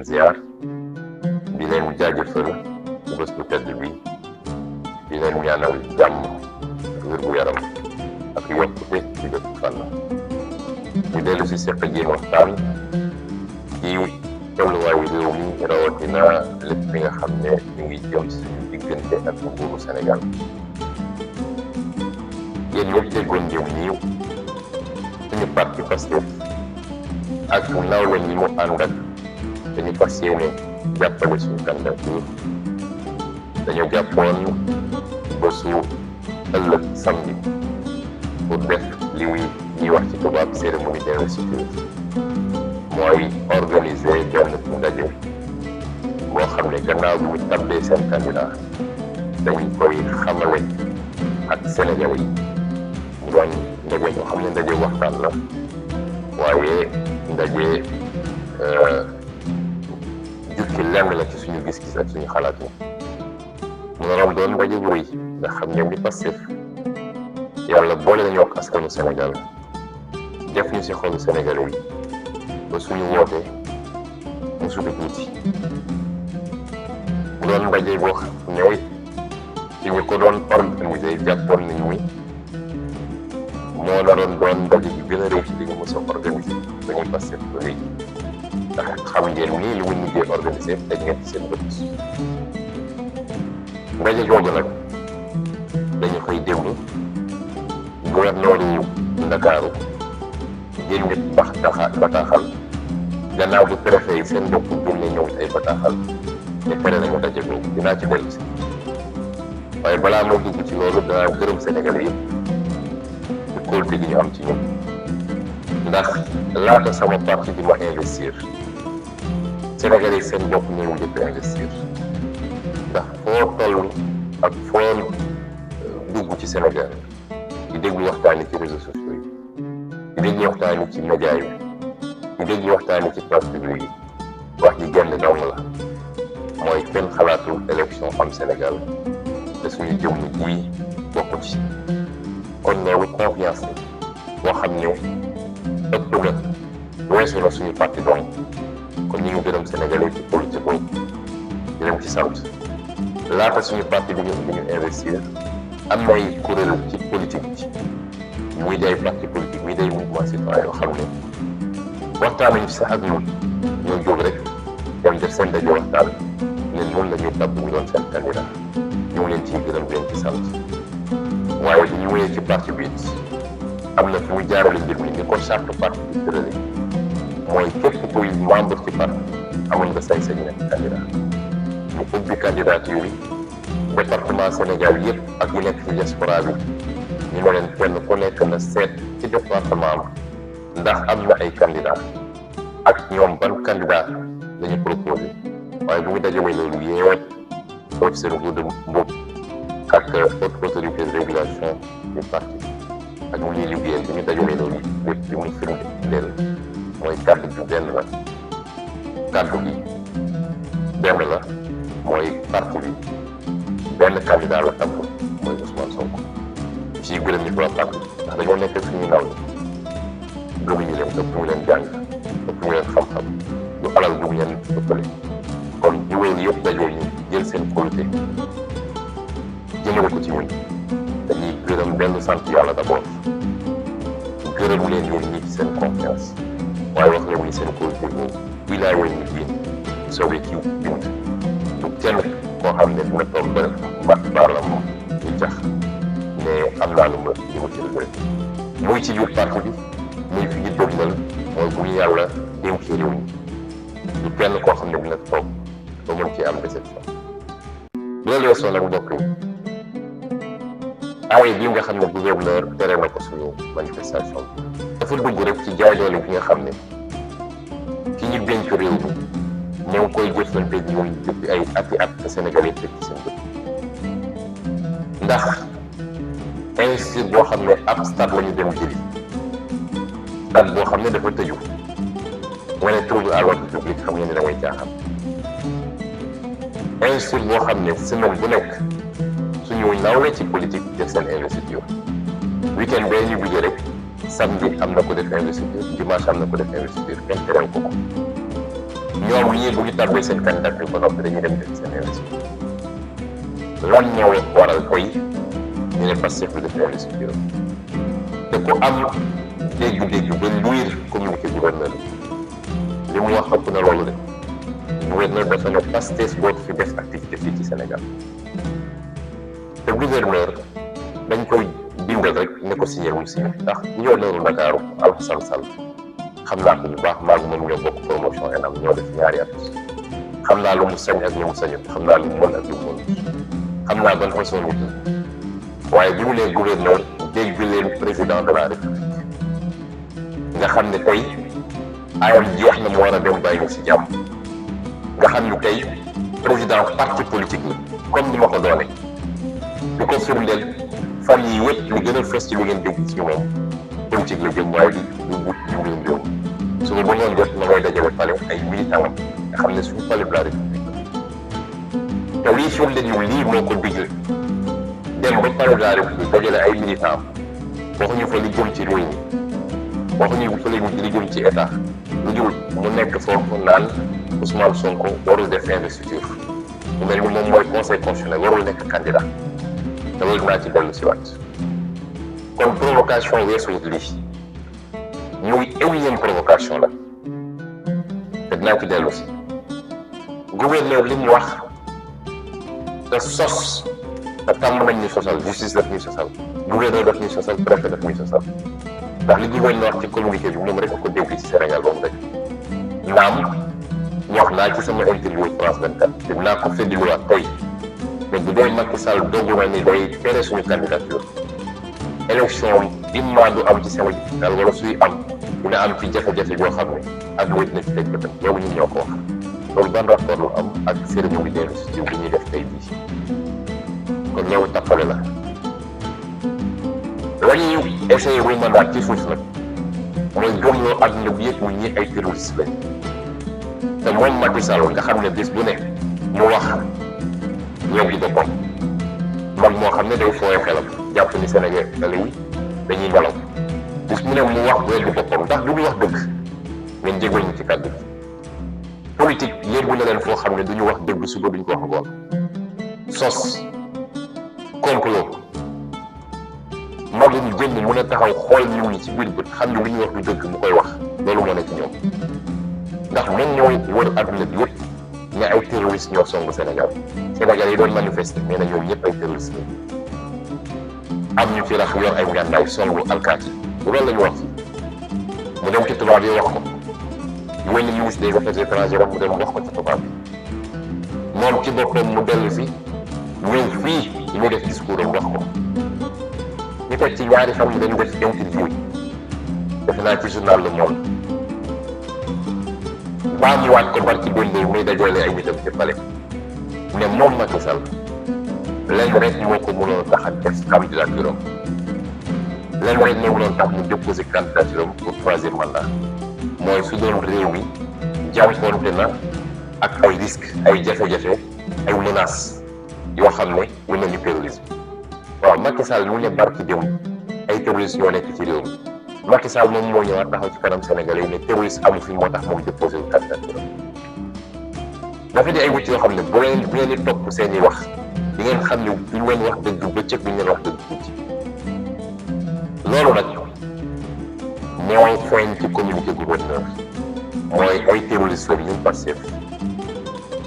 leen ziar di leen jaajëfal ci bés bu tedd bi di leen ñaanal jàmm wér-gu-yaram ak yokkute ci bépp fànn ñu dellu si seq jéem waxtaan ci tolluwaayu réew mi rawatina lépp li nga xam ne ñu ngi jëm suñu diggante ak nguuru Sénégal yéen ñëpp déggoon jëm nii suñu parti Pastef ak nawle ñi mu ànd ak dañu fas yéene jàppale suñu candidature dañu jàppoon bésu ëllëg samedi pour def li ñuy wax ci tubaab cérémonie d'investiture mooy organiser benn ndaje boo xam ne gannaaw bi ñu tabbee seen candidat dañ koy xamale ak Sénégalais yi mu doon ndaje ñoo xam ne ndaje waxtaan la waaye ndaje jukki lenn la ci suñu gis-gis ak suñu xalaat yi mu naroon doon ndaje bu rëy nga xam ne ni Pastef yàlla boole nañu ak askanu Sénégal def ñu si xolu Sénégalais yi ba suñu woote mu subi tuuti mu doon ndaje boo xam ne ci ñu ko doon organiser jàppoon nañu ni moo naroon doon ndaje bi gën a rëy ci li nga mos a organiser dañuy Pastef ba léegi ndax xam ngeen nii li mu mujjee organiser teg ngeen ci seen bët ndaje googu nag dañu koy déglu gouverneur yu Ndakaaru génne bataaxal gannaaw bu préfet yi seen bopp génne ñëw ay bataaxal ne tere nañu ndaje boobu dinaa ci dellu si waaye balaa moo dugg ci loolu danaa gërëm Sénégalais yi ci kóolute gi ñu am ci ñun ndax laata sama parti di ma investir Sénégalais yi seen bopp ñëw njëkk investir ndax foo toll ak foo dugg ci Sénégal di déglu waxtaani ci réseaux sociaux yi di déglu waxtaani ci média yi di déglu waxtaani ci place publique yi wax ji genn dong la mooy kenn xalaatul élection am Sénégal te suñu jëmm ji bokk ci kon neewu confiance boo xam ne ëpp na weesu na suñu parti donc kon ñu ngi gërëm Sénégalais ci politique boobu di leen ci sant laata suñu parti bi ñu investir am na ay kuréel ci politique bi muy day parti politique muy day mouvement citoyen yoo xam ne waxtaan nañu sax ak ñun ñoo jóg rek dem def seen daje waxtaan ne noonu la ñuy tabb ñu doon seen candidat ñu ngi leen ciy gërëm di leen ci sant waaye bu ñu wéyee ci parti bi am na fu mu jaarale mbir mi ni ko charte parti bi tërale mooy képp kuy membre ci parti amoon nga sañ-sañ nekk candidat ñu ubbi candidature yi département Sénégal yëpp ak ñu nekk ci diaspora bi ñu ne leen kenn ku nekk na seet ci département am ndax am na ay candidat ak ñoom ban candidat la ñu proposé waaye bu ñu dajalee loolu yëpp professeur Ngouda Mboup ak haute autorité de régulation du parti ak ñu ñuy liggéeyal bu ñu dajalee loolu lépp li muy firndeel mooy kàddu gi benn la kàddu gi benn la mooy parti bi benn candidat la tàmm mooy Ousmane Sonko ci gërëm ñi ko parti ndax dañoo nekk suñuy ndaw ñi gëmuñu leen ëpp ñu leen jàng ëpp ñu leen xam-xam lu alal bu ñu leen ëppale kon ñu wéy ni yëpp dajoo ñu jël seen kóolute jëmale ko ci ñun dañuy gërëm benn sant yàlla d'abord gërëm leen yéen ñi ci seen confiance waaye wax leen ni seen kóolute ñun bii laa woy nit biin soobee ci bind du kenn koo xam ne dina toog ba mbat baalam ñu jax ne am naa lu ma ci regret muy ci biir parti bi muy fi ñu dëgmal mooy bu ñu yàlla dénkee réew mi du kenn koo xam ne dina toog ba mën ci am déception loolu weesoo nag mbokk yi aaye bii nga xam ne gouverneur tere na ko suñu manifestation bi dafa dugg rek ci jaay doole bi nga xam ne ki ñu dénk réew mi ñoo ngi koy jëflante ak ñoom depuis ay ati at te Sénégal yi teg ci seen bët ndax investiture boo xam ne ab stade la ñu dem jëli stade boo xam ne dafa tëju nga ne trouble à l'ordre public xam nga ne damay jaaxal investiture boo xam ne semaine bu nekk suñu nawle ci politique def seen investiture weekend bee ñu bujee rek samedi am na ko def investiture dimanche am na ko def investiture kenn tereel ko ko ñoom ñii bu ñu tàbbee seen candidature ba noppi dañuy dem def seen investiture lan ñoo waral koy ñu ne Pastef bi def investiture te ku am dégg-dégg ba lire communiqué gouverneur li mu wax ëpp na loolu de gouverneur dafa ne Pastef bootu fi def activité fii ci Sénégal te gouverneur dañ koy bindal rek ne ko signé wul signé ndax gouverneur Ndakaaru Alassane Sall xam naa ko bu baax maa ngi moom ñoo bokk promotion ENAM ñoo def ñaari at xam naa lu mu sañ ak lu mu sañut xam naa lu mu mën ak lu mu mën xam naa ban façon nit waaye bi mu nee gouverneur dégg leen président de la république nga xam ne tey ayam jeex na mu war a dem bàyyi ñu si jàmm nga xam ne tey président parti politique la comme ni ma ko doone du ko firndeel fan yi yëpp li gën a fës ci li ngeen dégg ci moom politique la jëm waaye du wut ñu leen jóg suñu ba ngoon jot na ngay dajale pale ay militant nga xam ne suñu palais de la république te lii firndeel ñu lii moo ko digle dem ba palais de la république dajale ay militant waxuñu fa li jëm ci réew mi waxuñu fa li jëm ci état lu dul mu nekk foofu naan Ousmane Sonko warul def investiture mu mel ni moom mooy conseil constitutionnel warul nekk candidat te loolu naa ci dellu si waat kon provocation weesuwut lii muy énième provocation la te dinaa ci dellu si gouverneur li mu wax te sos te tàmm nañ ñu sosal justice daf ñuy sosal gouverneur daf ñuy sosal préfet daf ñuy sosal ndax li gouverneur wax ci communiqué bi moom rek ko dégg ci Sénégal ba mu daj naam wax naa ci sama interview France 24 te dinaa ko feddiluwaat tey mais bu dee Macky Sall dogu na ni day tere suñu candidature élection imma du am ci Sénégal wala suy am dina am ci jafe-jafe yoo xam ne ak wét na ci teg bëtam loolu ñun ñoo ko wax loolu ban rapport lu am ak cérémonie d'investiture bi ñuy def tey bii kon loolu tappale la la ñuy essayé wu mandat ci suuf nag mooy gëmloo àdduna bi yëpp mu ñi ay terroriste lañ te moom Macky Sall nga xam ne bés bu ne mu wax ñoom di boppam mag moo xam ne day fooye xelam jàpp ni Sénégal yi dañuy nelaw bés mu ne mu wax weddi boppam ndax du ñu wax dëgg ngeen jégal ñu ci kàddu bi politique yóbbu na leen foo xam ne du ñu wax dëgg suba duñ ko wax ngoon sos complot magum jënd mën a taxaw xool ñëw ñi ci biir bët xam ne li ñuy wax du dëgg mu koy wax loolu moo ne ci ñoom ndax ñoom ñooy wër adduna bi yëpp ne ay terroristes ñoo songu Sénégal Sénégal yi doon manifester mais na ñoom ñëpp ay terroristes la am ñu ci rax yor ay ngànnaay songu alkaati bu loolu la ñu wax mu dem ci tubaab yi wax ko wenn ministre des affaires étrangères mu dem wax ko ci tubaab bi moom ci boppam mu dellu fi ñëw fii ñu def discours am wax ko ñu teg ci ñaari fan yi dañu def interview defe naa ci journal Le Monde baa mu waat ko barki démb muy dajale ay nitam ci palais ne moom Macky Sall lenn rek moo ko mënoon tax a def candidature am lenn rek moo mënoon tax mu déposé candidature am pour troisième mandat mooy su doon réew mi jànkoonte na ak ay risques ay jafe-jafe ay menaces yoo xam ne lu mel ni terrorisme waaw Macky Sall mu ne barki démb ay terroristes yoo nekk ci réew mi Macky Sall moom moo ñëwaat taxaw ci kanam Sénégalais yi ne terroriste amu fi moo tax moom déposé wu candidature dafa di ay wut yoo xam ne bu leen di topp seen i wax di ngeen xam ne duñ leen wax dëgg bëccëg duñ leen wax dëgg tuuti loolu nag moo feeñ ci communiqué gouverneur mooy ay terroriste la ñun Pastef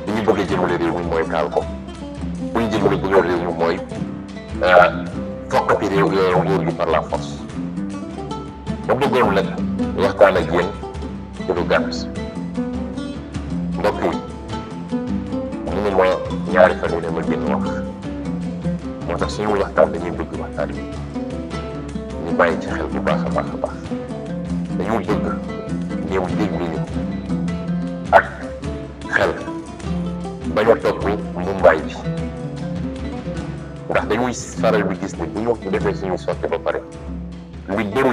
li ñu bëgg a jëmale réew mi mooy taal ko bu ñu jëmale bëgg réew mi mooy foqati réew nguur gi par la force ba bëggoon nag waxtaan ak yéen ci lu gàtt mbokk yi mu ne ma ñaari fan yu ne ma génn wax moo tax suñu waxtaan dañuy bëgg waxtaan bi ñu bàyyi ci xel bu baax a baax a baax dañu bëgg ñëw déglu ñu ak xel bañ a topp mbumbaay bi ndax dañuy faral di gis ni bu ñu defee suñuy sotti ba pare li bëri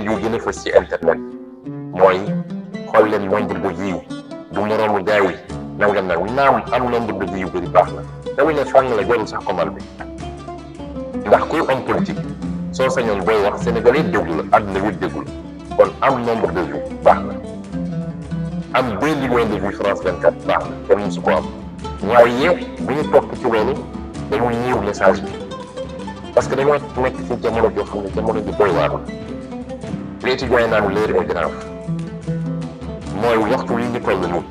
yu gën a fës ci internet mooy xool leen nombre de vues du moroomu gars yi nanga naam am nombre de vues yu bëri baax na dañu ne fànn la jarul sax commande bi ndax kuy homme politique soo sañoon booy wax Sénégal yi déglu la àdduna bi déglu la kon am nombre de vues baax na am 2 millions de vues France 24 baax na kenn musu ko am waaye bu ñu topp ci loolu dañuy ñëw message bi parce que dañoo nekk ci jamono joo xam ne jamono ji doy waar la les étudiants yi naan l'heure est grave mooy waxtu wi ñu toll nii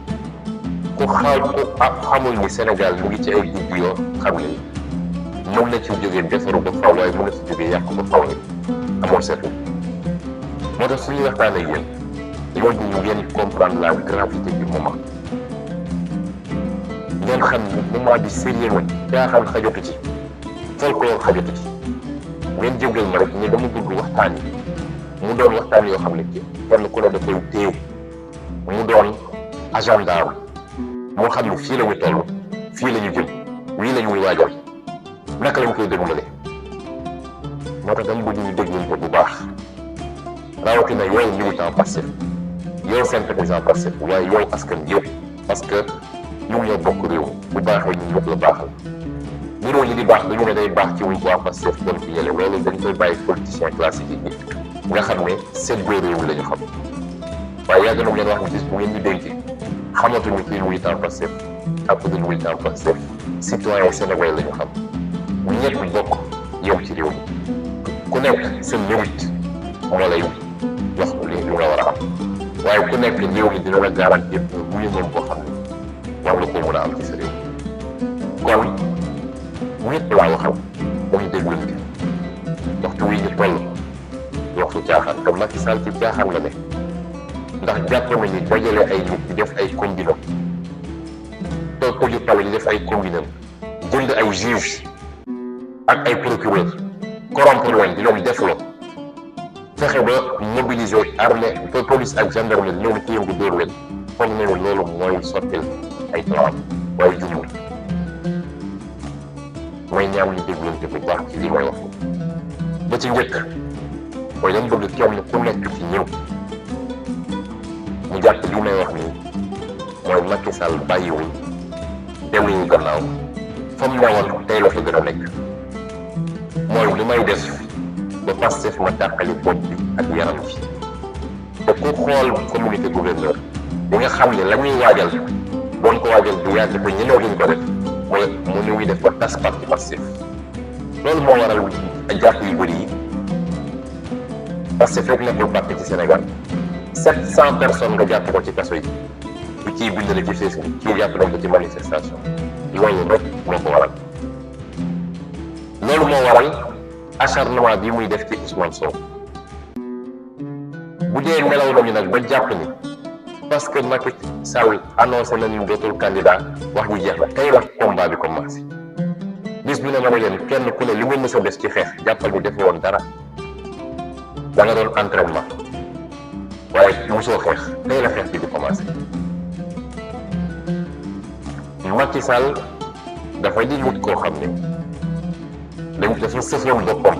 ku xamul ni Sénégal mu ngi ci ay guddi yoo xam ne mën na ci jógee defaru ba faw waaye mën na ci jógee yàq ba faw ni amoon seetlu moo tax suñuy waxtaan ak yéen dañoo di ñu ngeen comprendre la gravité du moment ngeen xam ni moment bi sérieux woon caaxaan xajatu ci folklore xajatu ci ngeen jégal ma rek ni dama bëgg waxtaan yi mu doon waxtaan yoo xam ne ci kenn ku ne dafay téew mu doon agenda moo xam ne fii la ñu toll fii la ñu jëm wii la ñuy waajal naka lañ koy déroulé moo tax dama bëgg ñu déglu ko bu baax rawatina yow militant Pastef yow sympathisant Pastef waaye yow askan yëpp parce que ñu ñoo bokk réew bu baaxee ñu ñëpp la baaxal niroo li di baax dañu ne day baax ci wuñ waa Pastef dem ci yële loolu dañ koy bàyyi politicien classique yi nga xam ne seen góor réew la ñu xam waaye yàgg na ngeen wax ne gis bu ngeen ñu dénk xamatuñu kii militant Pastef ak ku dul militant Pastef citoyen sénégalais la ñu xam bu ñëpp bokk yow ci réew mi ku nekk sa mérite moo lay wax li nga war a am waaye ku nekk réew mi dina la garantir bu ñu moom koo xam ne war nga ko mën a am ci sa réew kon ñëpp laa waxal ba ñu déglante waxtu wi ñu toll waxtu caaxaan te Macky Sall ci caaxaan la ne ndax jàpp na ni dajale ay nit di def ay combinam te ko ju taw di def ay combinam jënd ay juge ak ay procureur corrompre leen di leen defloo fexe ba mobiliser armée te police ak gendarmerie ñëw ci yëngu dóor leen foog ne loolu mooy sottil ay plan waaye jumul mooy ñaam ñu déglante bu baax ci li may wax ba ci njëkk mooy dañ bëgg kenn ku nekk ci ñëw mu jàpp li may wax nii mooy Macky Sall bàyyiwul delluñu gannaaw fa mu newoon tey la fa gën a nekk mooy li may def ba Pastef ma tàqali bopp bi ak yaram bi te ku xool communauté gouverneur bi nga xam ne la ñuy waajal doon ko waajal bu yàgg te ñeneen duñ ko def mooy mu ni muy def ba tas parti Pastef loolu moo waral jàpp yu bëri yi Pastef rek nekkul parti ci Sénégal 700 personnes nga jàpp ko ci kaso yi bu ciy bindale ci Facebook kii jàpp nañ ko ci manifestation loolu rek moo ko waral loolu moo waral acharnement bi muy def ci Ousmane Sonko bu dee nelaw nañu nag ba jàpp ni parce que Macky Sall annoncé na ni dootul candidat wax ju jeex la tey la combat bi commencé bis bi ne ma ne leen kenn ku ne li nga mës a des ci xeex jàppal ni defe woon dara da nga doon entraînement waaye mosoo xeex tey la xeex bi di commencé Macky Sall dafa di wut koo xam ne dafa sëfoon boppam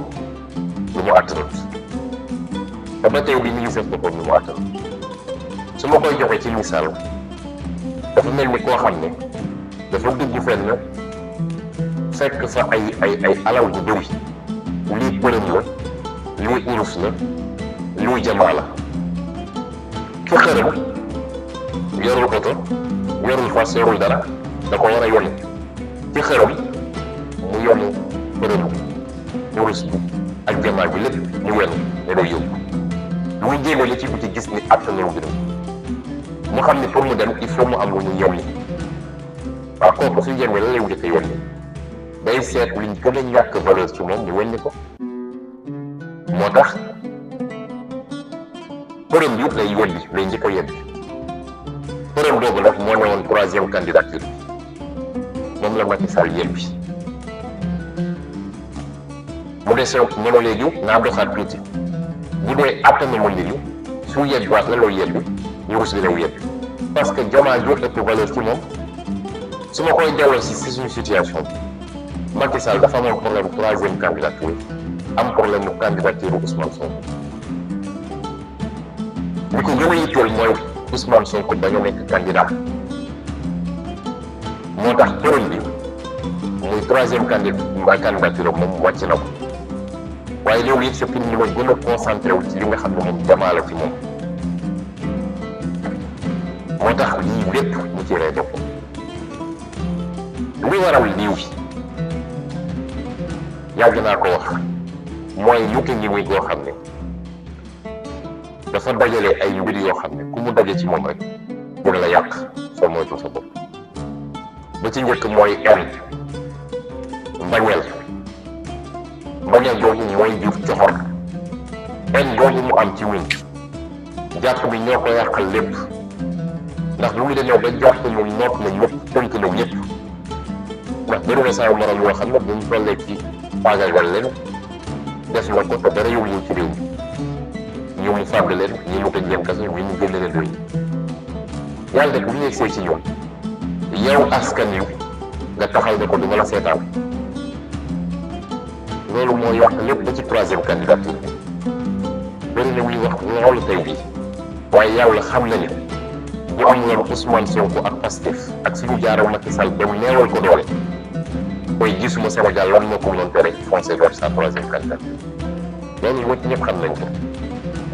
lu mu àttanut te ba tey bi ñu ngi sëf boppam lu mu àttanut su ma koy joxe ci misaal dafa mel ni koo xam ne dafa dugg fenn fekk fa ay alal bu bëri lii përëm la lii urus la lii jamaa la ki xërëm yorul oto yorul fas yorul dara da ko war a yónni ci xërëm mu yónni përëm urus bi ak jamaa bi lépp mu wenn ne day yóbbu lu mu jéemee li ci biti gis ni attanewu bi mu xam ni pour mu dem il faut mu am lu mu yónni waaw kooku su jéemee la lay njëkk a yónni day seet liñ gën a ñàkk valeur ci moom ñu wenni ko moo tax përëm bi lay yónni lay njëkk a yónni përëm boobu nag moo ne woon 3e candidature moom la Macky Sall yebbi mu dese mëno léegi naa doxaat tuuti bu dee attana ma léegi su yebbiwaat la loo yebbi ñu rus dina yebbi parce que jamaa joo ëpp valeur ci moom su ma koy delloo si suñu situation bi Macky Sall dafa amoon problème 3e candidature am problème mu candidature Ousmane Sonko li ko gën a yitteel mooy Ousmane Sonko bañ a nekk candidat moo tax përëm bi muy 3e candidature moom wàcc na ko waaye loolu it c'est pour ñu ma gën a concentré wu ci li nga xam ne moom jamaa la ci moom moo tax lépp mu ci rey boppam. li waral lii yàgg naa ko wax mooy yuute ngi muy goo xam ne dafa dajale ay mbir yoo xam ne ku mu daje ci moom rek dina la yàq soo moytu sa bopp. ba ci njëkk mooy mbañeel googu mooy jur coxor. googu mu am ci ñun jàpp bi ñoo ko yàqal lépp ndax lu mu demee ba jàpp ñu noot na ñëpp tënk na ñëpp ndax bëri na saa morom yoo xam ne buñ tollee ci faagaagal leen def na ko te dara yóbbu ci réew mi ñu mu fàgg leen ñi mu tëj leen kaso ñi mu génne leen réew mi yàlla def bu ñu yegsee ci ñoom yow askan yu nga taxaw ne ko du ma la seetaan loolu moo yàq lépp ba ci troisième candidature bëri na wuy wax loolu tey bii waaye yàlla xam na ni bu am loolu Ousmane Sonko ak Pastef ak suñu jaaraw Macky Sall dem neewal ko doole mooy gisuma Sénégal lan moo ko mënoon tere foncer vers sa troisième candidature loolu moo ci ñëpp xam nañ ko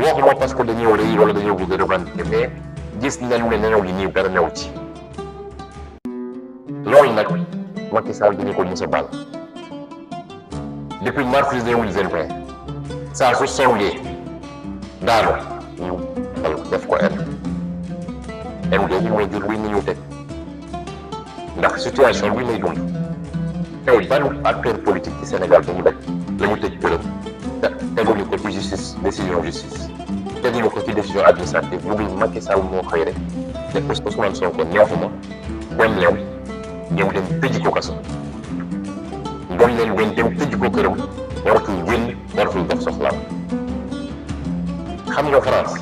waxuma parce que dañoo rëy wala dañoo bëgg a revendiquer mais gis nañ ne nelaw gi nii dara new ci loolu nag Macky Sall dañu ko mos a baal depuis mars 2021 saa su songee daanu ñu def ko googu mooy jur bi ni ñu teg ndax situation bi may dund tey ban acteur politique ci Sénégal dañu daj la mu tëj këram teguñu ko ci justice décision justice teguñu ko ci décision administrative lu dul Macky Sall moo xëy rek ne Ousmane Sonko neexuma dem leen ñëw dem tëj ko kaso dem tëj ko këram waratul génn waratul dox soxlaam. xam nga France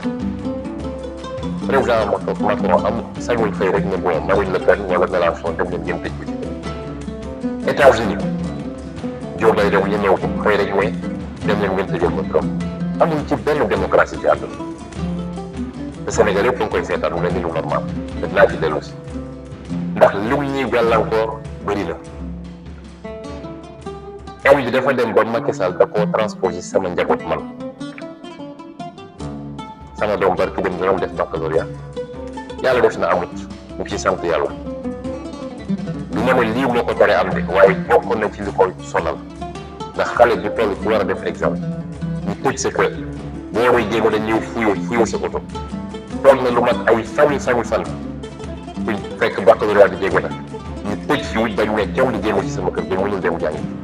président Macron am sañul xëy rek ne bon Marine Le Pen wala Mélenchon dem leen ngeen tëj ko ci États-Unis Joe Biden ñemew ko xëy rek mooy dem leen ngeen tëjal ko Trump amul ci benn démocratie ci àdduna te Sénégal yëpp dañ koy seetaan mu leen di lu normal te dinaa ci dellu si ndax lu ñuy gàllankoor bëri na. bi dafa dem ba Macky Sall da koo transposé sama njaboot man sama doom barki dem doon def baccalauréat yàlla def na amut mu ci sant yàlla du ma ne lii moo ko tere am de waaye bokk na ci li koy sonal ndax xale bi toll ci war a def examen ñu tëj sa kër boo waree jéem a ñëw fuyoo sa oto toll na lu mat ay fan buñ fekk baccalauréat di jege na ñu tëj fi bañ ne teew di jéem ci sama kër ba mënul dem jàngi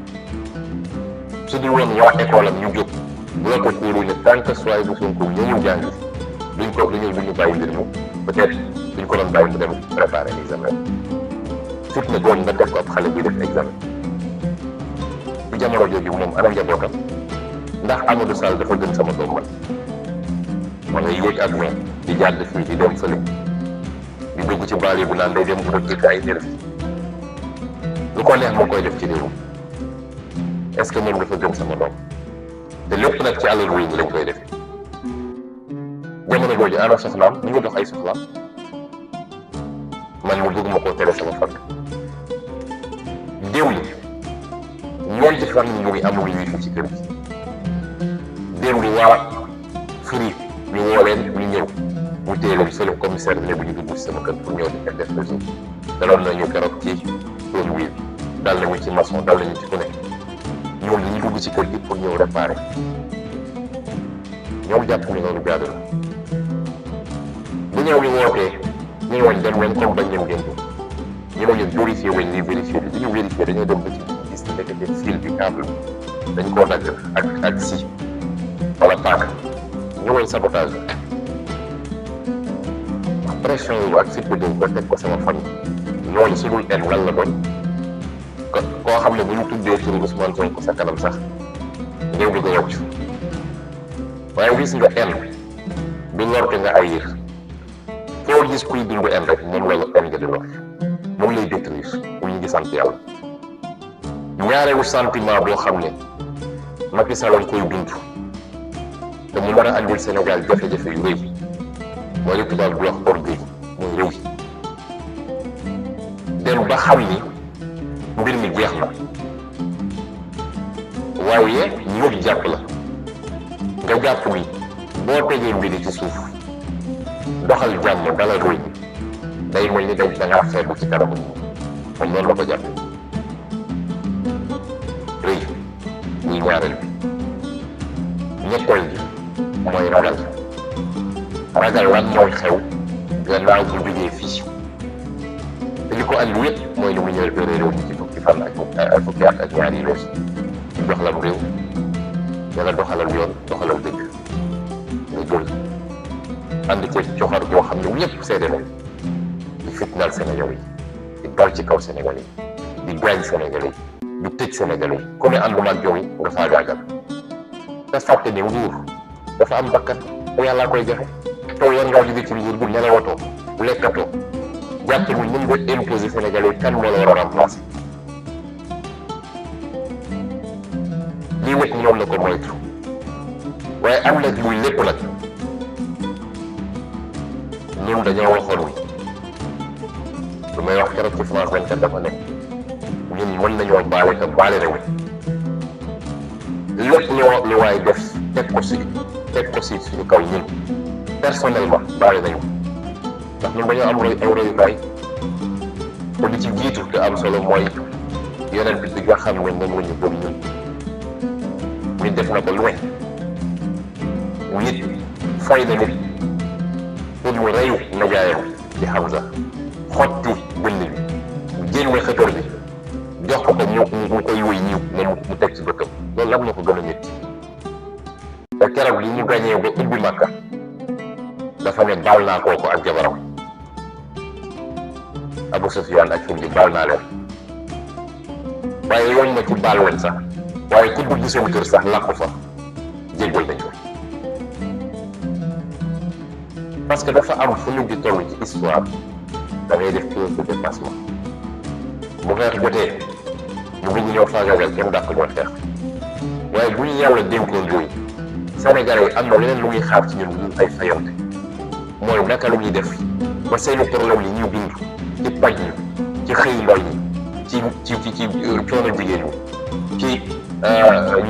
su dul woon waa école am ñu jóg bu la ko kuuru ne tant que soit bu Sonko ñëw jàngi duñu bàyyi mbir mi peut-être duñ ko doon bàyyi mu dem préparer examen surtout ne doon nga def ko ab xale bi def examen bu jamono jooju moom ana njabootam ndax Amadou Sall dafa gën sama doom man ngay yéeg ak moom di jàdd fii di dem fële di dugg ci baal yi bu naan day dem bu rëkk ay nerf lu ko neex moo koy def ci réew est-ce que moom dafa gën sama doom te lépp nag ci àlal wuy ñi lañ koy defee jamono jooju ana soxlaam ñu ngi dox ay soxlaam man mu bëgg ma koo tere sama fan déew li ñeenti fan ñu ngi amul wifi ci kër gi déew li waa Free ñu woo leen ñu ñëw mu téye leen fële commissaire bi ne bu ñu dugg ci sama kër pour ñëw di def réseau daloon nañu keroog ci zone wi dal nañu ci maçon dal nañu ci ku ne ñoom dañuy dugg ci kër gi pour ñëw réparer ñoom jàpp ni loolu jaadu na bu ñëw ñu wootee ñu ñëwoon dem leen comme bañ leen génn ñu ne leen vérifier wañ lii vérifier bi ñu vérifier dañoo dem ba ci gis ne nekkate fil bi câble dañ koo dagg ak si wala paaka ñu woñ sabotage pression yi ak fit bi dañ ko teg ko sama famille loolu su dul en lan la doon koo xam ne bu ñu tuddee turu Ousmane Sonko sa kanam sax ñëw di ko yokk waaye gis nga en du lorte nga ay yër foo gis kuy dund en rek moom la en nga di lor moom lay détruire bu ñu ngi sant yàlla ñaareelu sentiment boo xam ne Macky Sall koy dund te mu mën a andil Sénégal jafe-jafe yu rëy mooy li tubaab di wax orgueil mooy réew dem ba xam ni mbir mi jeex na waaye ñëw jàpp la nga jàpp ni boo tegee mbiri ci suuf doxal jàmm dalal réew mi day mel ni da ngaa xeebu ci kanamu moom noonu la ko jàppe rëy ñuy ñaareel bi ñetteel bi mooy ragal lan mooy xew gannaaw bu jógee fii te li ko andi yëpp mooy lu mu ñëwee réew mi ci fukki fan ak fukki at ak ñaari wees ñu jox la mu réew yàlla doxalal yoon doxalal dëgg nga jël ànd ci coxar boo xam ne ñëpp seede nañ di fitnaal Sénégal yi di dal ci kaw Sénégal yi di gaañ Sénégal yi di tëj Sénégal yi ku ne ànduma ak yow yi nga faagaagal te fàtte ne nguur dafa am bakkan te yàlla koy joxe taw yoon ngaa jóge ci nguur bu nelawatoo bu lekkatoo jàpp ni mën nga imposer Sénégal yi kan moo la war a remplacer lii nag ñoom la ko moytu waaye am na muy lépp nag ñun dañoo waxoon lu may wax keroog ci France 24 dafa nekk ñun mën nañoo baale te baale réew lépp lu waay def teg ko si suñu kaw ñun personnellement baale nañu ndax ñun dañoo am ay royukaay te li ci jiitu te am solo mooy yeneen bi nga xam ne moom la ñu gëm ñun ñu def na ko lu ne nit fay na nit pour mu reyu najaayam di Hamza xotti bënn bi génne xëtër bi jox ko mu koy wëy ñiw ne mu teg ci bëkkam loolu am na ko gën a métti te keroog li ñu gañee ba ubbi Makka dafa ne baal naa kooku ak jabaram Abu Sufyaan ak Hindi baal naa leen waaye yoon na ci baal leen sax waaye ku dugg seen kër sax làqu fa jéggal nañ ko parce que dafa am fu ñu di toll ci histoire da ngay def pause de dépassement bu xeex jotee ñu bëgg ñëw faagaagal kenn dàq ñoo xeex waaye bu ñu yàlla dénkoon réew Sénégalais yi am na leneen lu muy xaar ci ñun lu ay fayante mooy naka lu ñuy def ba seeni problème yi ñu dund ci paj ñi ci xëy ndaw ñi ci coono jigéen ñi ci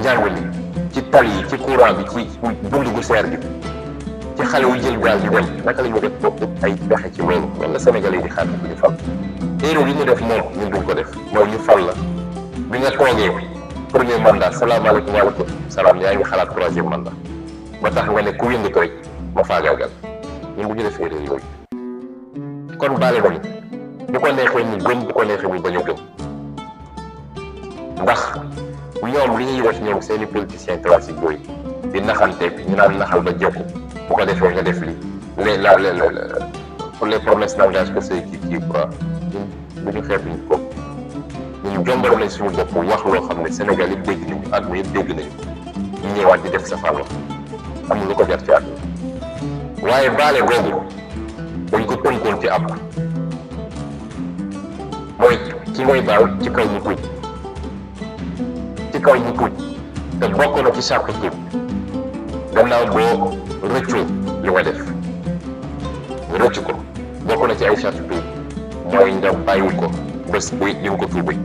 njàng mi ci tali yi ci courant bi ci dund gu seer bi ci xale yu jël gaal di dem naka la ñu def boobu ay pexe ci loolu loolu la Sénégalais yi di xaar bu ñu fal erreur yi ñu def moom ñun duñ ko def mooy ñu fal la bi nga toogee premier mandat salaamaaleykum waaleykum salaam yaa ngi xalaat troisième mandat ba tax nga ne ku yëngatu rek ma faagaagal ñun bu ñu defee erreur yooyu kon baale nañu bu ko neexee ñu gëm bu ko neexee ñu bañ a gëm ndax ñoom li ñuy wax ñoom seeni politiciens classiques yooyu di naxante ñu naan naxal ba jokk bu ko defee nga def li les promesses n'engagent que ceux qui croient ñun bu ñu xeeb ñu ko ñun jombal nañ suñu bopp wax loo xam ne Sénégal yëpp dégg nañu àdduna yëpp dégg nañu ñu ñëwaat di def sa fàll amul lu ko jar ci àdduna waaye baale googu dañ ko tënkoon ci ab mooy ci mooy baal ci kaw ñu tuuj te bokk na ci sàrt tuuj gannaaw boo rëccoo li nga def rëcc ko bokk na ci ay sàrt tuuj mooy nga bàyyi ko bés buy di nga ko tuubay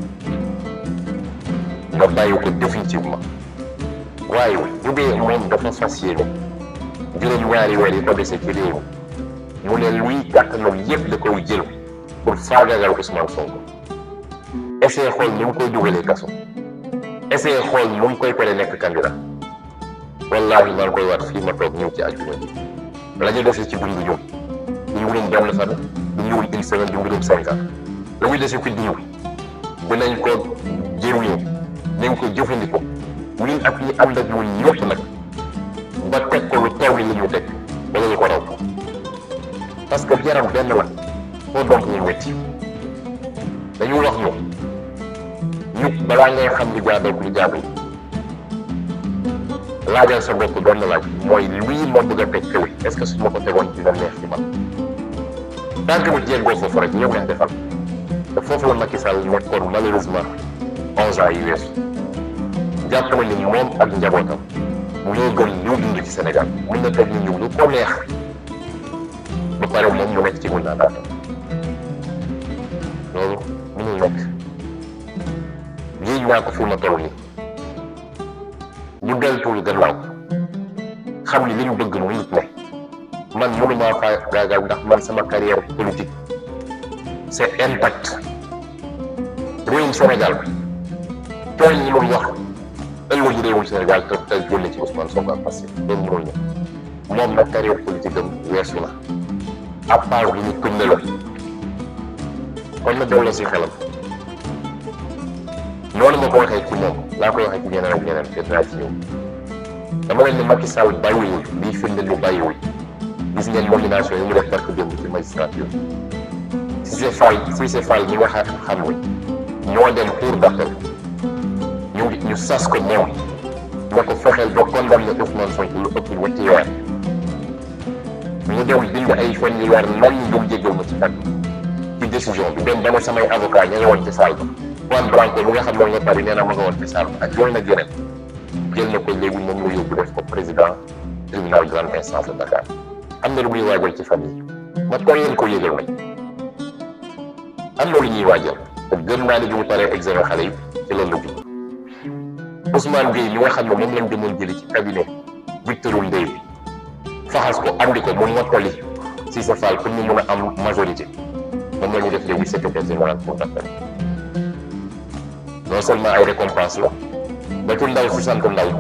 nga bàyyi ko définitivement waaye bu dee moom dafa fas yéene juróom-ñaari weer yi ko dese ci réew mu ne luy gàttanam yëpp da koy jël pour faagaagal Ousmane Sonko essayé xool ni mu koy dugalee kaso essayé xool ni mu koy pare nekk candidat wallaahi maa ngi koy waat fii ma toog ñëw ci àjjuma bi la ñu dese ci dund ñëw du ñu doon benn fan du ñu une semaine du ñu doon 5 ans la muy dese ci dund dinañ ko jëriñoo nañ ko jëfandikoo ñun ak ñi ànd ak ñun ñëpp nag ba teg ko lu taw li ñu teg wala ñu ko raw parce que jaram benn la foo donc ñu métti dañu wax ñu balaa ngay xam lu jaadoo lu jaadoo laajal sa bopp benn laaj mooy lii ma bëgg a teg kële est-ce que su ma ko tegoon dina neex ci man tant que mu jéggoo foofu rek ñëw neex defal te foofu la Macky Sall nekkoon malheureusement 11 ans yi weesu jàpp na ni moom ak njabootam ñoo gën ñu dund ci Sénégal mën na teg ñu ñëw lu ko neex ba pare moom mu nekk ci mun naa daata loolu mënul nekk géej naa ko fi ma toll nii ñu deltuwul gannaaw xam ni li ñu bëgg mënut ne man mënumaa faa gaagal ndax man sama carrière politique intact réewum Sénégal tooñ ñi mun wax ëllëg réewum Sénégal te génne ci Ousmane Sonko ak Pastef loolu mënul ne moom nag carrière politique am weesu na à part bi ñu tourné la kon na delloo si xelam noonu ma ko waxee ci moom laa koy waxee ci ñeneen ak ñeneen te dinaa ci ñëw dama leen ne Macky Sall bàyyiwul lii firnde lu bàyyiwul gis ngeen nomination yi mu def barke démb ci magistrature Cissé Fall ñi nga xam ne ñoo dem cour d'appel ñu sas ko moom ne ko fexeel ba condamné Ousmane Sonko lu ëpp ñetti weer mu dem bind ay fan yu weer nañ ñu jéggal ma ci kàddu ci décision bi dem dama samay avocat ña nga woon ci salle ba Juan Branco mi nga xam ne Paris nee na ma nga woon ci salle ba ak yoon na yeneen jël na ko léegi moom la yóbbu def ko président tribunal grande instance de Dakar am na lu muy waajal ci famille ma toll leen ko yëgal nag am na lu ñuy waajal te gëm naa ne bi mu paree examen xale yi ci loolu la jub Ousmane Gueye mi nga xam ne moom lañ demoon jëli ci cabinet Victorine Ndeye bi faxas ko andi ko mu mottali Cissé Fall pour ñu mën a am majorité moom la ñu def léegi secrétaire général pour d'appel non seulement ay récompense la ba ci ndaw si sant ndaw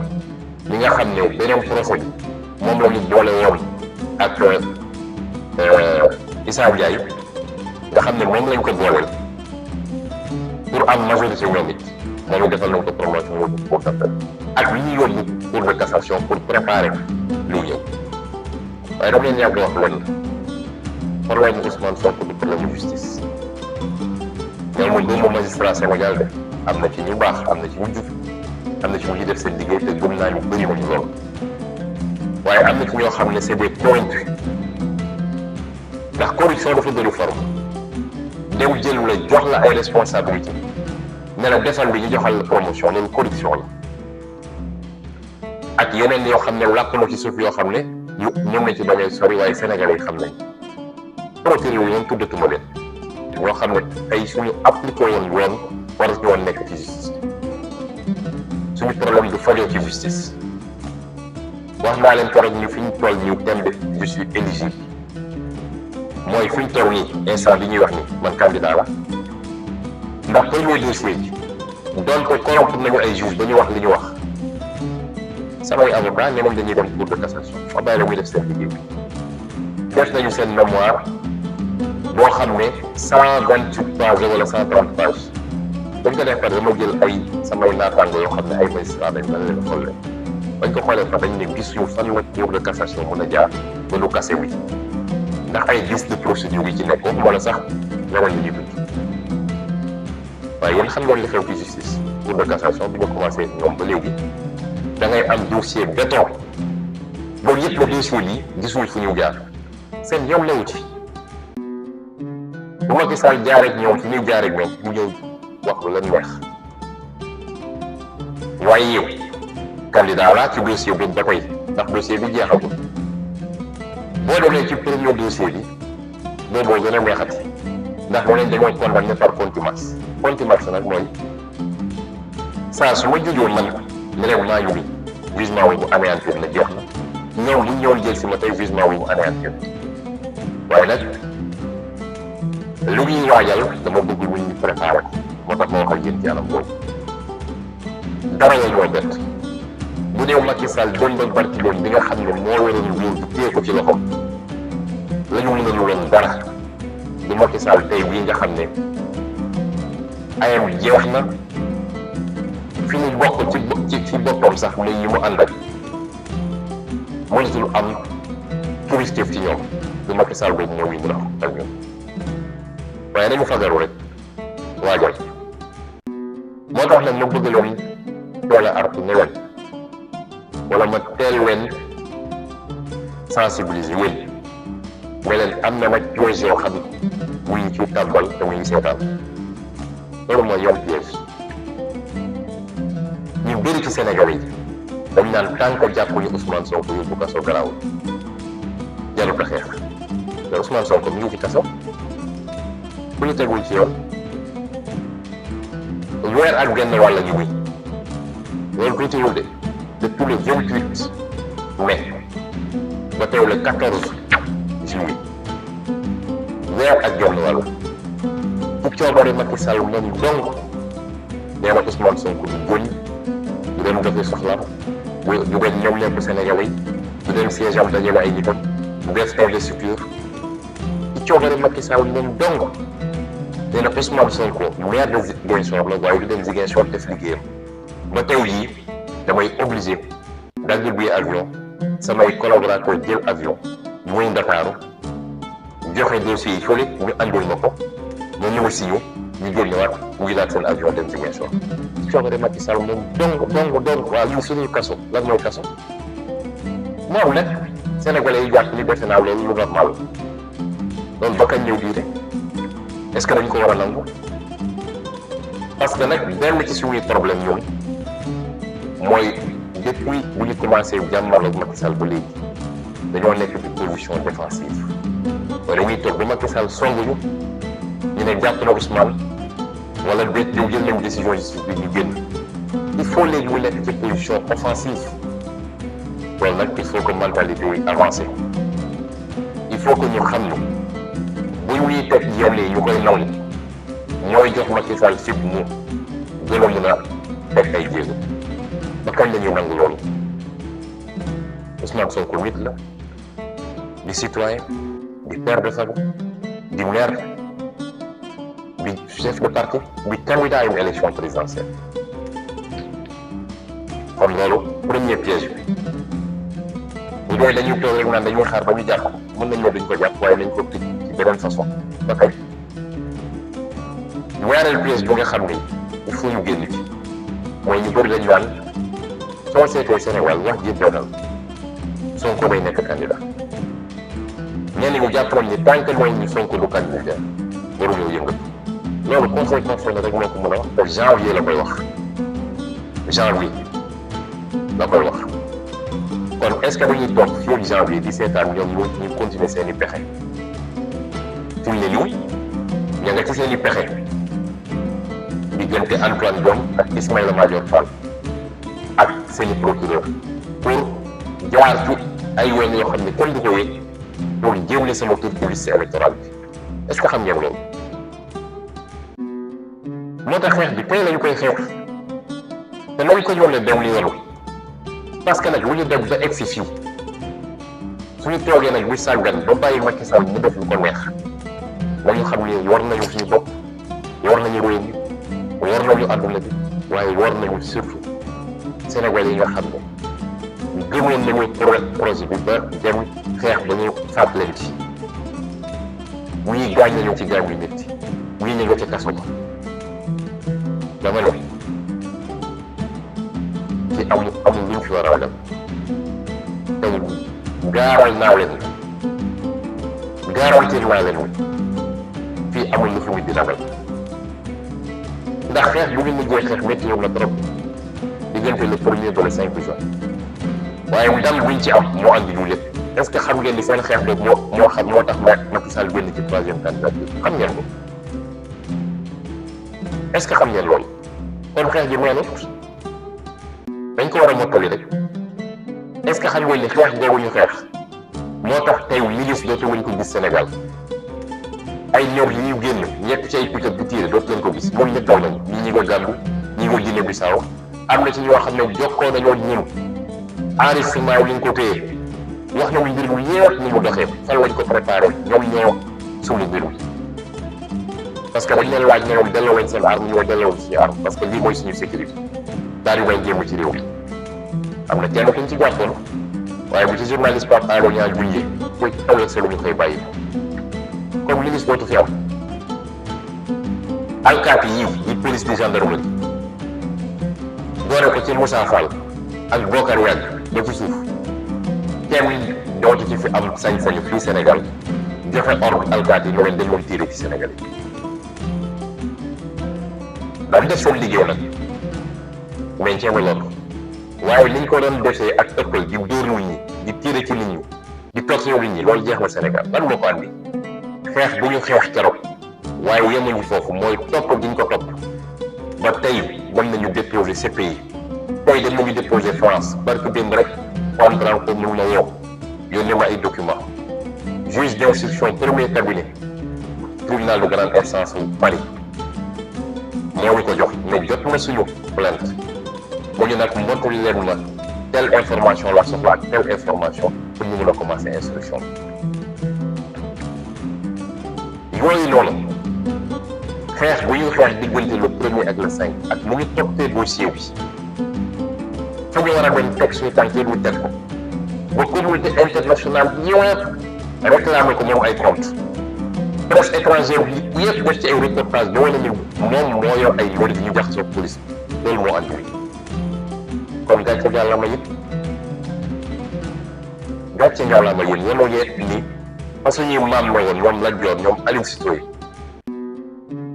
li nga xam ne beneen procès bi moom la ñu boole woon ak Issa Ndiaye nga xam ne moom lañ ko booleel pour am majorité ñoom it moom it defal nañ ko promotion yóbbu pour d'appel ak li ñuy yóbbu cour de cassation pour préparer lii ñëw waaye dama leen yàgg wax leen problème mu Ousmane Sonko du problème mu justice ñoom mooy doomu magistrat Sénégal de am na ci ñu baax am na ci ñu jub am na ci ñu def seen liggéey te gëm naa ñu bëri nañu lool waaye am na ci ñoo xam ne c'est des corrompus ndax corruption dafa bëri forme dem jël la jox la ay responsabilité ne la defal bi ñu joxal la promotion loolu corruption la ak yeneen yoo xam ne làkk na ci suuf yoo xam ne ñoom nañ ci bañ a sori waaye Sénégalais yi xam nañ procureur yi ñoom tuddatuma leen ñoo xam ne tey suñu appliqué woon yoon war ñu woon nekk ci justice suñu problème du fajoo ci justice wax naa leen keroog ñu fi ñu toll ñu tembe je suis éligible mooy fi ñu toll nii instant bi ñuy wax ni man candidat la ndax premier dossier bi doon ko corrompre nañu ay juge ba ñu wax li ñu wax samay avocat ne moom dañuy dem cour de cassation fa bàyyi la muy def seen liggéey bi def nañu seen mémoire boo xam ne 128 pages wala 130 pages bañ ko def par dama jël ay samay naataango yoo xam ne ay magistrat dañ mën leen xool leen bañ ko xoolee par dañ ne gis ñu fan la cour de cassation mën a jaar ba lu kase wi ndax ay vices de procédure yi ci nekk wala sax leneen li ñuy dund waaye yéen xam ngeen li xew ci justice cour de cassation bi nga commencé ñoom ba léegi da ngay am dossier béton loolu yëpp la dossier bi gisul fu ñu jaar seen yoon newu ci bu Macky Sall jaaree ak ñoom fi ñuy jaaree ak ñoom mu ñëw wax lu leen neex waaye yow candidat laa ci dossier bi ba tey ndax dossier bi jeexagul boo demee ci premier dossier bi booboo gën a neexati ndax moo leen dañoo condamné par contumace nag mooy saa su ma jujoon man leneen maa ngi nii jugement wu mu anéantir la jeex na ñëw bu ñëwoon jël si ma tey jugement wu mu anéantir waaye nag lu ñuy waajal dama bëgg lu ñu préparé ko moo tax ma wax ak yéen ci anam boobu dara la ñoo bett bu dee Macky Sall doon ba barki doon bi nga xam ne moo waroon nguur bi téye ko ci loxoom la ñu mën a luloon dara du Macky Sall tey bii nga xam ne ayam jeex na fi mu bokk ci boppam sax muy ñi mu ànd ak mënatul am touriste ci ñoom du Macky Sall boobu moo ñu mën a ak ñoom waaye dañu fagaru rek waajal moo tax nag ma bëgg leen teel a artu ne leen wala ma teel leen sensibiliser yéen ne leen am na nag piège yoo xam ne muy ci tàmbal te muy seetaan loolu mooy yoon piège ñu bëri ci Sénégal yi dañ naan tant que jàppuñu Ousmane Sonko yóbbu kaso garaawul jarut a xeex mais Ousmane Sonko mi ngi ci kaso bu ñu tegul ci yoon weer ak genn wàll ñu muy loolu tuutiwul de depuis le 28 mai ba teew le 14 juillet weer ak genn wàll ci coobare Macky Sall moom dong nee na Ousmane Sonko du góñ du dem doxi soxlaam du dem ñëw lekk Sénégalais yi du dem siège am dajale ay nitam du def investiture ci coobare Macky Sall moom dong nee na Ousmane Sonko maire de Ziguinchor la waaye du dem Ziguinchor def liggéeyam ba tey jii damay obligé dagg billet avion samay collaborateur jël avion muy Ndakaaru joxe dossier yi fële ñu andul ma ko ma ñëw si ñu jël ñëwaat ñu jëlaat seen avion dem Ziguinchor ci coobare Macky Sall moom dong waaw lii suñuy kaso lan mooy kaso moom nag sénégalais yi jàpp ni defe naa loolu lu normal loolu ba kañ ñëw diite est-ce que dañ ko war a nangu parce que nag benn ci suñuy problème ñun mooy depuis bu ñu commencé jàmmarloo ak Macky Sall ba léegi dañoo nekk ci position défensive wala dañuy toog ba Macky Sall songuñu ñu ne jàpp na Ousmane wala déet yow jël nañ décision justice bi ñu génn il faut léegi mu nekk ci position offensive loolu nag il faut que mentalité yi avancé il faut que ñu xam ne bu ñuy teg yenn yi ñu koy nawle mooy jox Macky Sall fit mu gën a mën a teg ay jéego ba kañ la ñuy nangu loolu Ousmane Sonko nit la di citoyen di père de famille di maire di chef de parti di candidat à une élection présidentielle kon loolu premier piège bi bu dee dañuy toog rek naan dañuy xaar ba ñu jàpp mën nañ ne duñ ko jàpp waaye nañ ko tëj ci beneen façon ba kañ ñaareel piège bi nga xam ne il faut ñu génn ci mooy ñu bëri dañu naan soo seetee Sénégal wax ji doonal Sonko day nekk candidat ñenn ñi jàppoon ni tant que mooy ñu Sonko du candidat waruñoo yëngal loolu conseil constitutionnel rek moo ko mën a wax te janvier la koy wax janvier la koy wax kon est-ce que dañuy toog fii ak janvier di seetaan ñoom ñu continuer seen i pexe fi mu ne nii ña nga ci seen i pexe diggante Antoine Diome ak Ismaïla Madior Fall ak seen i procureur pour jaar ci ay yoon yoo xam ne kenn du ko yëg pour jéemle sama tur ci liste électorale bi est-ce que xam ngeen loolu moo tax xeex bi tey lañu koy xeex te nañ ko ñëw dem li yoonu parce que nag lu ñu dem ba egsi fii suñu toogee nag bu sàggan ba bàyyi Macky Sall mu def lu ko neex nañu xam ne war nañu suñu bopp war nañu réew mi war nañu àdduna bi waaye war nañu surtout Sénégal yi nga xam ne gëmoon nañu projet bi ba dem xeex ba ñu faat leen ci ñii gaañ nañu ci gaañ yu métti ñii ñu nga ca kaso ba dama ne ci amul lu ñu fi war a ragal tey gaaral naa leen garantir naa leen fii amul lu fi nit di ragal ndax xeex bu ñu mujjee xeex métti yow la trop diggante le premier ba le 5 juin waaye ndam buñ ci am moo andi lu lépp est-ce que xam ngeen ni seen xeex boobu moo tax Macky Sall génn ci troisième candidature xam ngeen ko est-ce que xam ngeen loolu kon xeex ji meenut dañ ko war a mottali rek est-ce que xam ngeen ni xeex boobu ñu xeex moo tax tey milice dootu wuñ ko gis Sénégal ay ñoom yi ñu génn ñett ci ay pick-up di tiire dootu leen ko gis moom ñëpp daw nañu ñi ko Gambie ñi ko Guinée Bissau am na ci ñoo xam ne jokkoo nañoo ñun enregistrement yi ñu ko téye wax nañu mbir mi yëpp ni mu doxee fan lañ ko préparé ñoom ñoo suñu mbir mi parce que dañ leen laaj ne ñoom delloo lañ seen arme ñu delloo suñu arme parce que lii mooy suñu sécurité daal di may jéem ci réew mi am na kenn kuñ ci jàppoon waaye bu ci journaliste Pape Alé Niang buñjee koy ëllëg sa lu ñu koy bàyyi comme ministre dootu fi am alkaati yi police di gendarmerie doore ko ci Moussa Fall ak Bokar Yàgg ba ci suuf kenn dootu ci fi am sañ-sañu fii Sénégal joxe ordre alkaati yi ñoo leen tiire ci Sénégal yi dañ def seen liggéey nag mais ceeba loolu waaye liñ ko doon defee ak ëppal di dóor nit ñi di tiire ci nit ñi di torture nit ñi loolu jeex na Sénégal lan moo ko andi xeex bu ñu xeex keroog waaye yemuñu foofu mooy topp giñ ko topp ba tey mën nañu déposer CPI tey dem nañu déposer France barke démb rek comprendre ko mun na woo yónnee ma ay documents juge d'instruction premier cabinet tribunal de grande instance bu Paris moo ñu ko jox mais jot na suñu plainte mu ñu nag mottali leen ma telle information la soxla ak telle information pour ñu mën a commencer instruction yooyu noonu xeex bu ñuy xeex diggante le premier ak le 5 ak mu ngi toppee dossier bi fa ñu war a dem teg suñu tànk ñu teg ko ba communauté internationale ñëwaat réclamer ko moom ay compte presse étrangère bi yëpp def ci ay reportage da wane ni moom moo yor ay yoon yi ñu jax ci police loolu moo andi kon gàcce ngàllama it gàcce ngàllama yéen yéen a yeet ni parce que ñuy maam la woon ñoom Lat Joor ñoom Aline Sitoé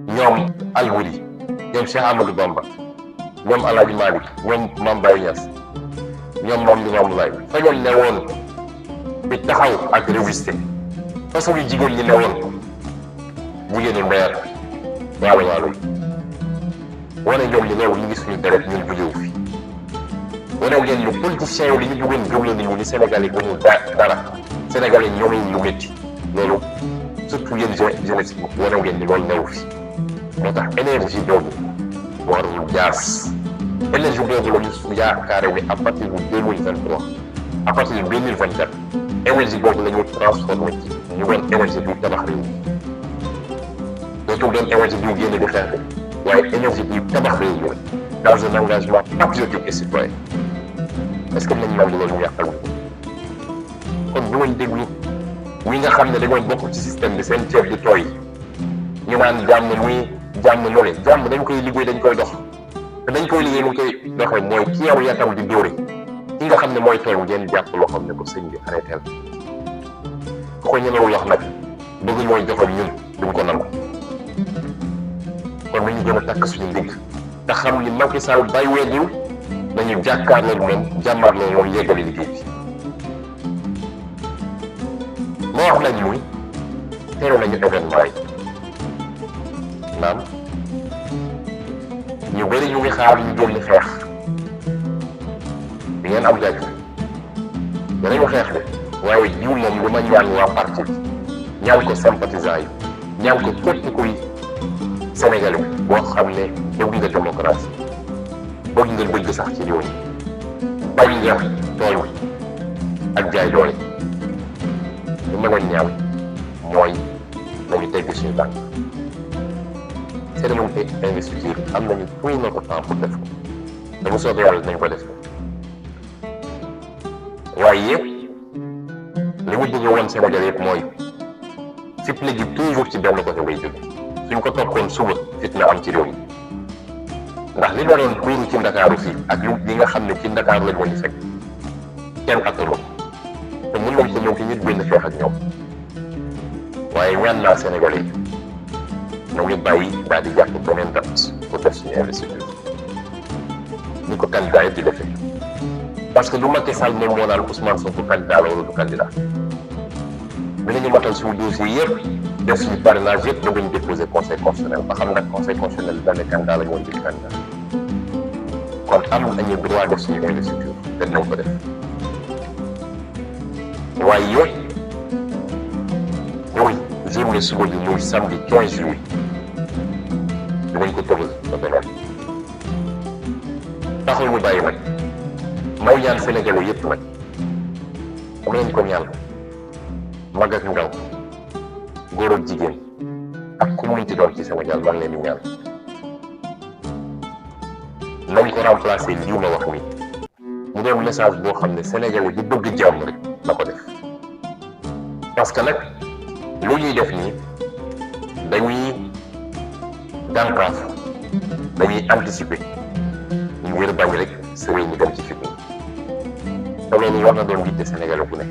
ñoom Albouri ñoom Cheikh Amadou Bamba ñoom Alaaji Malick ñoom Mame Baye Niass ñoom moom li ñoom lay fa ñoom ne woon bi taxaw ak résister façon yu jigéen ñi ne woon jigéenu mbeer waalo waalo yi wane ñoom li neew ñu ngi suñu deret ñun jógewu fi wane ngeen lu politiciens yi li ñu bëggoon gëm la nit ñi ni Sénégal yi ñu dara Sénégal yi ñoom ñu métti loolu surtout yéen jeunesse bi wane ngeen ni loolu neew fi moo tax énergie boobu warul jaas énergie boobu la ñu yaakaare ni à partir de 2023 à partir de 2024 énergie boobu la ñu transformé ci ñu doon énergie bi tabax réew mi dootul doon énergie bi génne di xeex waaye énergie bi tabax réew mi dans un engagement patriotique et citoyen est-ce que nañ nangu loolu ñu yàqal kon bu may déglu ñi nga xam ne dañoo bokk ci système bi seen ceeb di tooy ñu naan jàmm muy jàmm loole jàmm dañ koy liggéey dañ koy dox te dañ koy liggéey ñu koy doxee mooy ki yow yatam di dóore ki nga xam ne mooy tooy ngeen jàpp loo xam ne ko sëñ bi arrêté la ku ko ñemewul wax nag bëgg mooy joxoon ñun duñ ko nangu kon nañu gën a takk suñu ndigg te xam ni Macky Sall bay weddiw nañu jàkkaarloo moom jàmmaarloo moom yeggali liggéey bi moo wax nañ muy teeru nañu événement yi naam ñu bëri ñu ngi xaar ñu génn xeex di ngeen am gàcce danañu xeex de waaye jiw moom lu ma ñaan waa parti bi ñaan ko sympathisant yi ñaan ko képp kuy Sénégalais boo xam ne bëgg nga démocratie bëgg nga bëgg sax ci réew mi bañ nga tooñ ak jaay doole lu ma leen ñaan mooy nañu tegg suñu tànk cérémonie investiture am nañu tout notre temps pour def ko te bu soobee yàlla dinañ ko def waaye yëpp li mu bëgg woon Sénégal yëpp mooy fitna ji toujours ci benn côté bay jóge suñ ko toppoon suba fitna am ci réew mi ndax li doon tuuru ci Ndakaaru fii ak li nga xam ne ci Ndakaaru lañ woon di fekk kenn attanu te mën nañ ko ñëw ci nit benn xeex ak ñoom waaye ñaan naa Sénégalais yi na ñu bàyyi daal di jàpp beneen date pour def suñu investiture ni ko candidat yi di defee parce que du Macky Sall moom moo naan Ousmane Sonko candidat la wala du candidat dinañu matal suñu dossier yëpp def suñu parrainage yëpp ñu déposer conseil constitutionnel ba xam nag conseil constitutionnel dana ne candidat la ñu woon di candidat kon am nañu droit def suñu investiture te dinañ ko def waaye yooyu journée suba bi muy samedi 15 juillet dinañ ko tëbal ba beneen taxul ñu bàyyi nag may ñaan Sénégalais yëpp nag am nañ ko ñaan mag ak ndaw góor ak jigéen ak ku munti doon ci Sénégal maa ngi leen di ñaan nañ ko remplacer lii ma wax nii mu doon message boo xam ne Sénégalais di bëgg jàmm rek na ko def parce que nag lu ñuy def nii dañuy dànkaaf dañuy anticiper ñu ngir bañ rek sa réew mi dem ci fitna te loolu war na doon yitte Sénégalais bu ne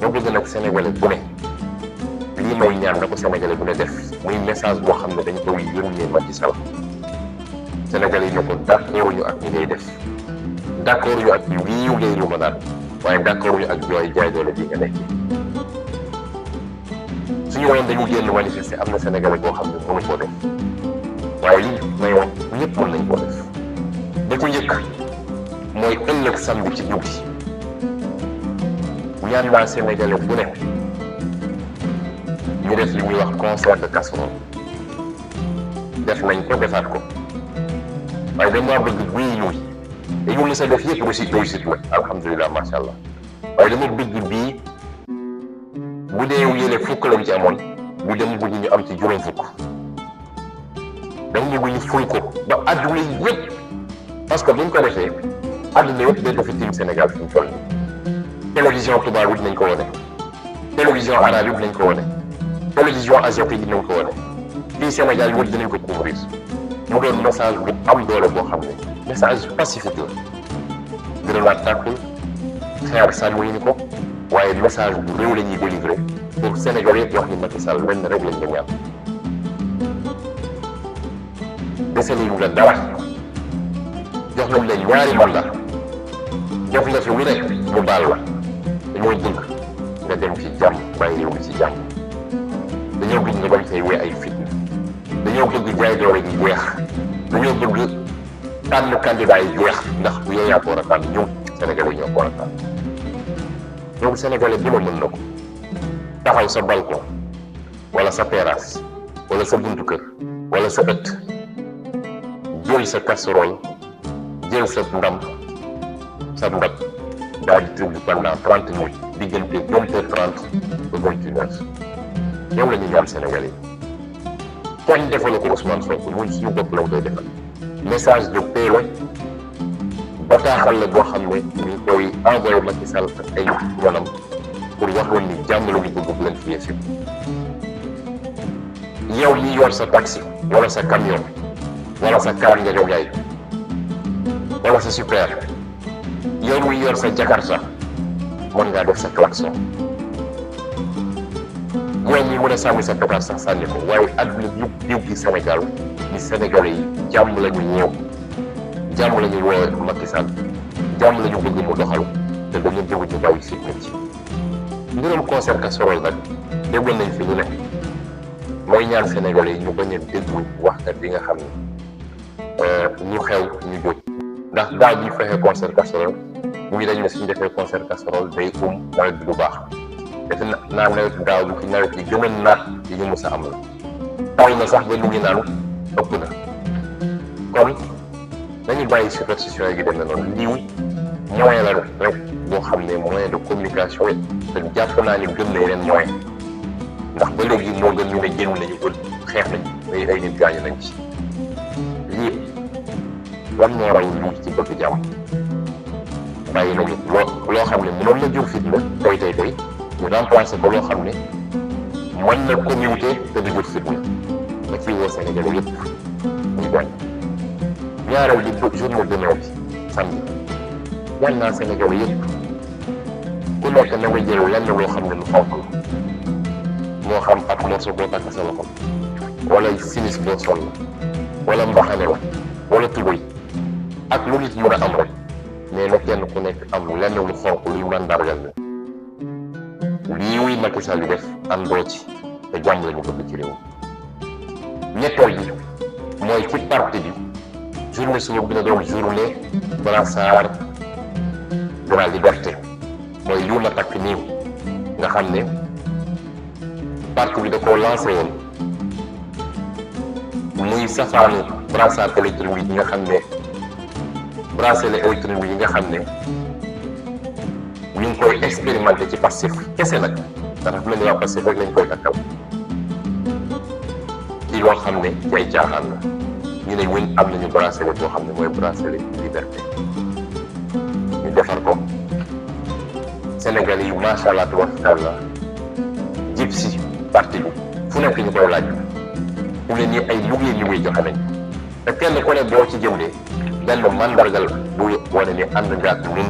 ñoo bëgg nag Sénégalais bu ne lii may ñaan na ko Sénégalais bu ne def muy message boo xam ne dañ koy yónnee Macky Sall Sénégalais yi ne ko d'accord ñu ak ñi ngay def d'accord ñu ak wii yu ngay ruuma daal waaye d'accord ñu ak jooy jaay doole bi nga nekk suñu woon dañu génn manifester am na Sénégalais boo xam ne mënu koo def waaye lii may wax ñëpp mën nañ koo def da ko njëkk mooy ëllëg samedi ci guddi ñaan naa Sénégalais bu ne ñu def li ñuy wax concert de casserole def nañ ko defaat ko waaye damaa bëgg bii ñuy dañu mës a def yëpp réussite la alhamdulilah macha allah waaye dama bëgg bii bu dee yële fukk lañ ci amoon bu dem bëgg ñu am ci juróom fukk dama bëgg ñu ful ko ba àdduna yëpp parce que buñ ko defee àdduna yëpp day dafa tiim Sénégal fi mu toll nii télévision tubaab yi nañ ko wane télévision arabe yi nañ ko wane télévision asiatique yi nañ ko wane fii Sénégal yi dinañ ko couvrir mu doon message bu am doole boo xam ne message pacifique la grenade tàkkul xeer sànni ko waaye message bu réew la ñuy délivrer pour Sénégal yëpp wax ni Macky Sall lenn rek lañ ko ñaan dese nañu la dara jox nañ la ñaari mandat jox nga fi lu nekk mu baal la dañoo bëgg nga dem ci jàmm bàyyi réew mi ci jàmm dañoo bëgg nga bañ fay wee ay fitna dañoo bëgg jaay doole ji jeex dañoo bëgg tànn candidat yi jeex ndax bu yow yaa ko war a tànn ñun Sénégalais ñoo ko war a tànn donc Sénégalais bi la mën na ko taxaw sa balcon wala sa terrasse wala sa buntu kër wala sa ëtt jël sa casserole jël sa ndab daal di tëdd pendant 30 minutes diggante 20h30 ba 21h ñoom la ñu ñaan Sénégalais yi kon defal ko Ousmane Sonko ñun suñu bopp la koy defal message de paix la bataaxal la boo xam ne ñu ngi koy envoyé Macky Sall ak ay yoonam pour wax leen ni jàmm la ñu bëgg bu leen fi yëf yow ñi yor sa taxi wala sa camion wala sa car nga jogaay wala sa super yow muy yor sa Jakarta mën ngaa def sa klaxon yow ñi mën a sàmmi sa pétard sax sànni ko waaye àdduna yëpp yëpp gi Sénégal ni Sénégalais yi jàmm la ñu ñëw jàmm la ñuy woo Macky Sall jàmm la ñu bëgg mu doxal te dañu bëgg ñu bàyyi si nit ci mbirum concert casserole nag déggoon nañ fi ñu ne mooy ñaan Sénégalais yi ñu bañ a déglu waxkat yi nga xam ne ñu xew ñu jóg ndax daaw bi fexe concert casserole mu ngi dañ ne suñu defee concert casserole day nawet bi du baax defe naa nawet daaw bi fi nawet yi gën a naat yi ñu mës a am la taw na sax ba nit ñi naan ëpp na kon nañu bàyyi superstition yi demee noonu lii moyen la rek boo xam ne moyen de communication yi te jàpp naa ni gën na yeneen moyen ndax ba léegi moo gën ñu ne génn nañu ko xeex nañ ay nit gaañu nañ ci lii lan moo raw lii ci bëgg jàmm bàyyi nañu loo xam ne mënoon na jur fitna tey ñu remplacé ko loo xam ne mën na communauté te du jur fitna da ciy woo Sénégalais yëpp ñu bañ ñaareel di journée demain bi samedi ñaan naa Sénégalais yëpp ku nekk na nga jël lenn loo xam ne lu xonk la moo xam ak morceau boo takk sa loxo wala sinis boo sol la wala mbaxane la wala tubéy ak lu nit mën a am rek mais na kenn ku nekk am lenn lu xonk luy mandargal la lii wuy Macky Sall def àndoo ci te jàmm la ñu bëgg ci réew ñetteel bi mooy ci parti bi journée suñu dina doon journée brassard de la liberté mooy lii ma takk nii nga xam ne parti bi da koo lancé woon muy safaanu brassard électronique yi nga xam ne bracelet électronique yi nga xam ne ñu ngi koy expérimenté ci Pastef kese nag ndax dafa mel ni waa Pastef rek lañ koy takkal ci loo xam ne ci ay caaxaan la ñu ne ñun am nañu bracelet boo xam ne mooy bracelet liberté ñu defar ko Sénégalais yi macha allah tabaarkalla jib si parti bi fu nekk ñu koy laaj fu ne nii ay liggéey joxe nañ te kenn ku ne boo ci jëmlee benn mandargal bu wane ni ànd nga ak ñun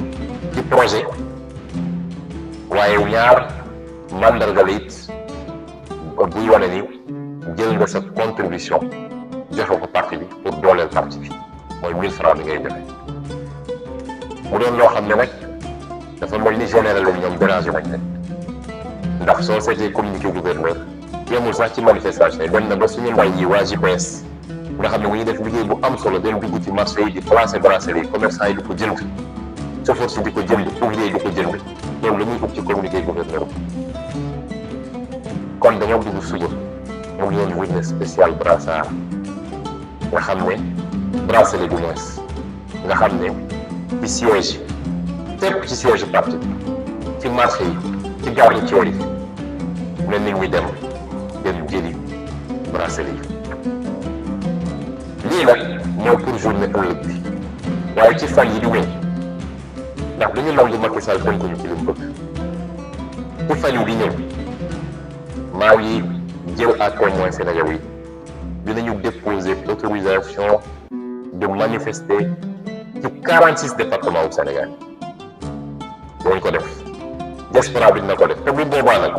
ci projet waaye ñaar mandargal it buy wane ni jël nga sa contribution joxe ko parti bi pour dooleel parti bi mooy 1000 francs bi ngay joxe mu doon loo xam ne nag dafa mel ni général la ñoom dérangé nañ leen ndax soo seetee communiqué gouverneur yemul sax ci manifestation yi dem na ba suñu mbay yi waa JPS nga xam ne bu ñuy def liggéey bu am solo den dugg ci marché yi di placé bracelet yi commerçant yi di ko jënd chauffeur si di ko jënd ouvrier yi di ko jënd loolu la ñuy ut ci communiqué gouverneur kon dañoo dugg suba mu ngi leen journée spéciale brassard nga xam ne bracelet du moins nga xam ne ci siège fépp ci siège parti ci marché yi ci gare routière yi ne nit ñi dem jëli bracelet yi lii nag mooy pour journée ëllëg bi waaye ci fan yi di wéy ndax dañu nangu Macky Sall tënkuñu ci li mu bëgg ci fan yi di ñëw maa ngi jël à témoin Sénégal yi dinañu déposer l'autorisation de manifester ci 46 départements au Sénégal dinañ ko def diaspora bi dina ko def te bu boobaa nag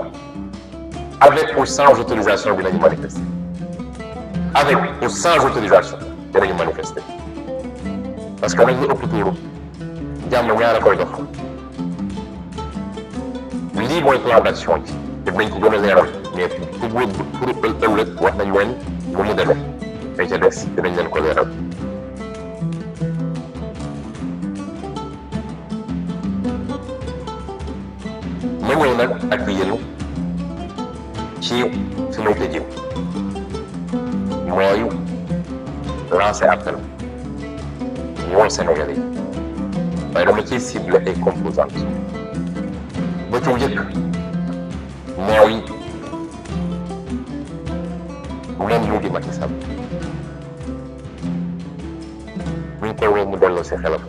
avec ou sans autorisation dinañu manifester avec ou sans autorisation dinañu manifester parce que nag lu ëpp tuuru jàmm ñaar a koy dox lii mooy plan d'action bi te dinañ ko gën a leeral mais pour ëllëg wax nañ leen lu mu demee ay ca des dinañ leen ko leeral. ma ñëw nag ak yéen ci fi may tëjee mooy lancer appel ñoom Sénégalais yi waaye dama ciy ciblé ay composantes ba ci njëkk mooy moom mu di Macky Sall ñu ngi koy woo mu delloo si xelam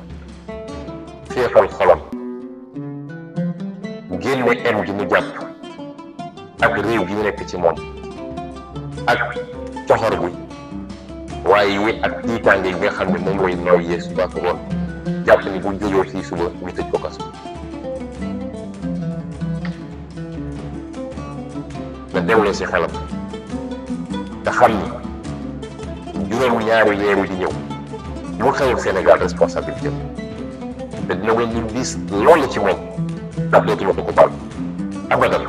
féexal xolam génne en gi mu jàpp ak réew gi ñu nekk ci moom ak coxor bi waaye wi ak tiitaange yi nga xam ne moom mooy nooy yee suba ko woon jàpp ni bu jógee fii suba ñu tëj ko kaso na delloo si xelam te xam ni juróom-ñaari weeru di ñëw lu xewul Sénégal responsabilité te dina woon ñu diis loolu ci moom ndax dootuma ko ko baal abadan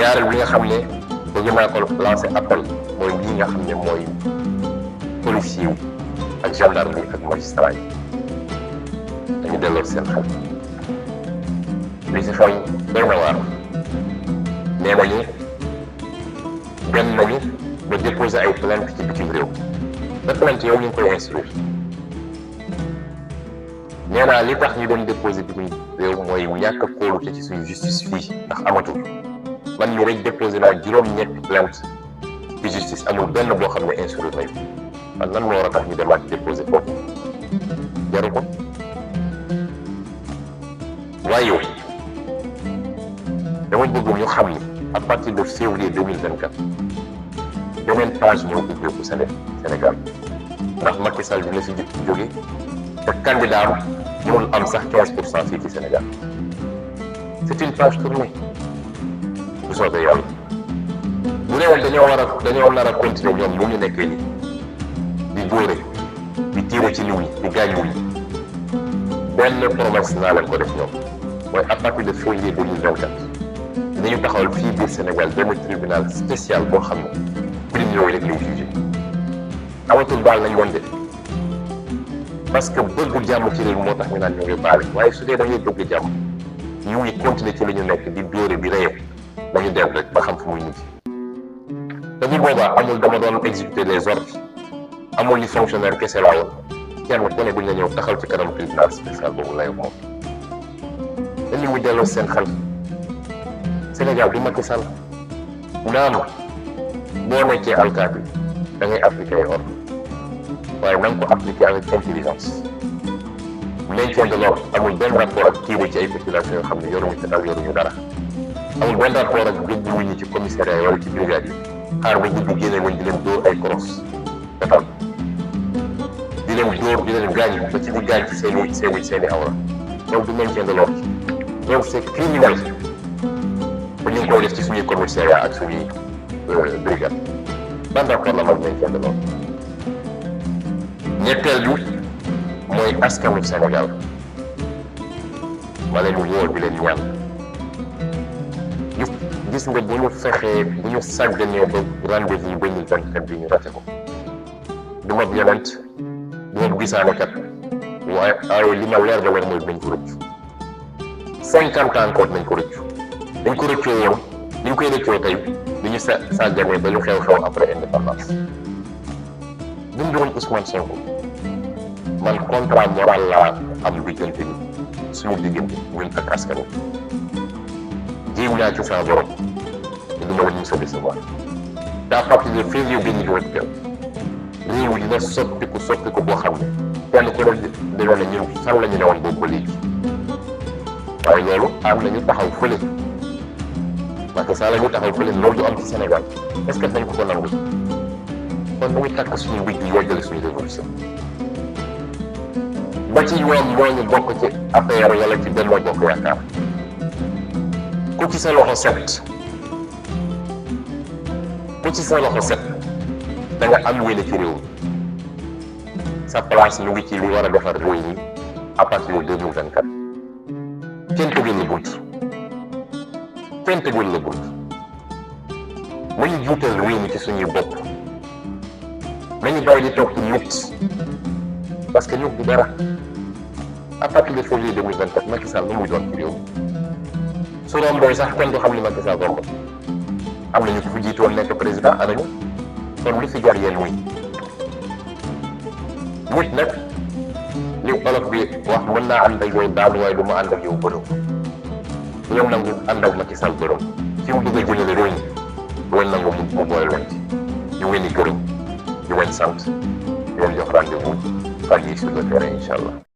ñaareel bi nga xam ne bëgg naa ko lancer appel mooy lii nga xam ne mooy policier yi ak gendarme yi ak magistrat yi dañu delloo seen xel li si xew doy na waar nee nañu dem nañu ba déposer ay plainte ci bitim réew te plainte yow ñu ngi koy instruire nee naa li tax ñu doon déposer bitim réew mooy ñàkk a kóolute ci suñu justice fii ndax amatul man mii rek déposé naa juróom-ñetti plainte ci justice amul benn boo xam ne instruire nañu man nan moo war a tax ñu demaat déposé foofu jaru ko waaye yow dama bëgg ñu xam ni à partir de février 2024 beneen page ñoo ubbeeku Sénégal ndax Macky Sall dina fi jóge te candidat mënul am sax 15% fii ci Sénégal c'est une page tournée bu soobee yàlla bu newoon dañoo nar a continuer ñoom mu ñu nekkee nii di dóore di tiire ci niw ñi di gaañ wu ñi benn promesse naa leen ko def ñoom mooy à partir de février 2024 dinañu taxawal fii biir Sénégal benn tribunal spécial boo xam ne crime yooyu rek lay jugé amatul baal nañ woon de parce que bëggu jàmm ci réew moo tax ñu naan ñoo ngi baale waaye su dee da ngay bëgg jàmm ñu ngi continuer ci li ñu nekk di dóore bi reyee dañu dem rek ba xam fu muy mujj te bu boobaa amul dama doon exécuter les ordres amul ni fonctionnaire kese laa woon kenn ku ne buñ la ñëw taxaw ci kanam tribunal spécial boobu lay moom dañu mu delloo seen xel Sénégal du Macky Sall naam boo nekkee alkaati da ngay appliquer ay ordre waaye na nga ko appliquer avec intelligence maintien de l'ordre amul benn rapport ak tiiru ci ay population yoo xam ne yoruñu te daw yoruñu dara amul benn rapport ak guddi wuñu ci commissariat wala ci brigade yi xaar ba guddi génne woon di leen dóor ay crosse datal di leen dóor di leen gaañ ba ci di gaañ ci seeni awra ñoom du maintien de l'ordre ñoom c'est criminel ba ñu ngi koy def ci suñuy commissariat ak suñuy brigade ban rapport la mag maintien de l'ordre ñetteel bi mooy askanu Sénégal ma leen wóor bi leen ñaan gis nga bu ñu fexee bu ñu sàgganee ba rendez-vous 2024 bi ñu rate ko du ma yonent du ma gisaane kat waaye li ma leer ba leer mooy dañ ko rëccu 50 ans encore nañ ko rëccu dañ ko rëccoo woon ni ñu koy rëccoo tey li ñu sàgganee ba lu xew-xew après indépendance bu ñu doon Ousmane Sonko man contrat moral laa am diggante ni suñu diggante ñun ak askan wi jiw naa ci sa borom te dina woon ñu sa décevoir daa fàttali février bi ñu doon teew réew mi dina soppiku boo xam ne kenn ku ne dañoo ne ñun fan la ñu newoon boobu ba léegi waaye loolu am na ñu taxaw fële parce que saa la ñu taxaw fële loolu du am ci Sénégal est-ce que dañ ko nangu kon mu ngi takk suñu wéj di yeggali suñu révolution ba ci yoon moo ñu bokk ci affaire yàlla ci Benno Bokk Yaakaar ku ci sa loxo set da nga am wéne ci réew mi sa place mu ngi ci lu war a defar réew mi à partir de 2024 kenn tëgul la bunt mu ñu juutal réew mi ci suñuy bopp nañu bàyyi di toog ci nit parce que ñu du dara à partir de février 2024 Macky Sall lu muy doon ci réew mi su rombooy sax kenn du xam ni Macky Sall romb am nañu ko fi jiitu woon nekk président anañu kon lu fi jar yéen muy nag li olof bi wax mën naa ànd ak yow daanu waaye du ma ànd ak yow bërëm yow nangu ànd ak Macky Sall bërëm fi mu bëgg a jëmale réew mi woon nangu mu boole woon ci ñu weni gërëm ñu wen sant ñu leen jox rendez-vous fan yii sur le terrain incha allah.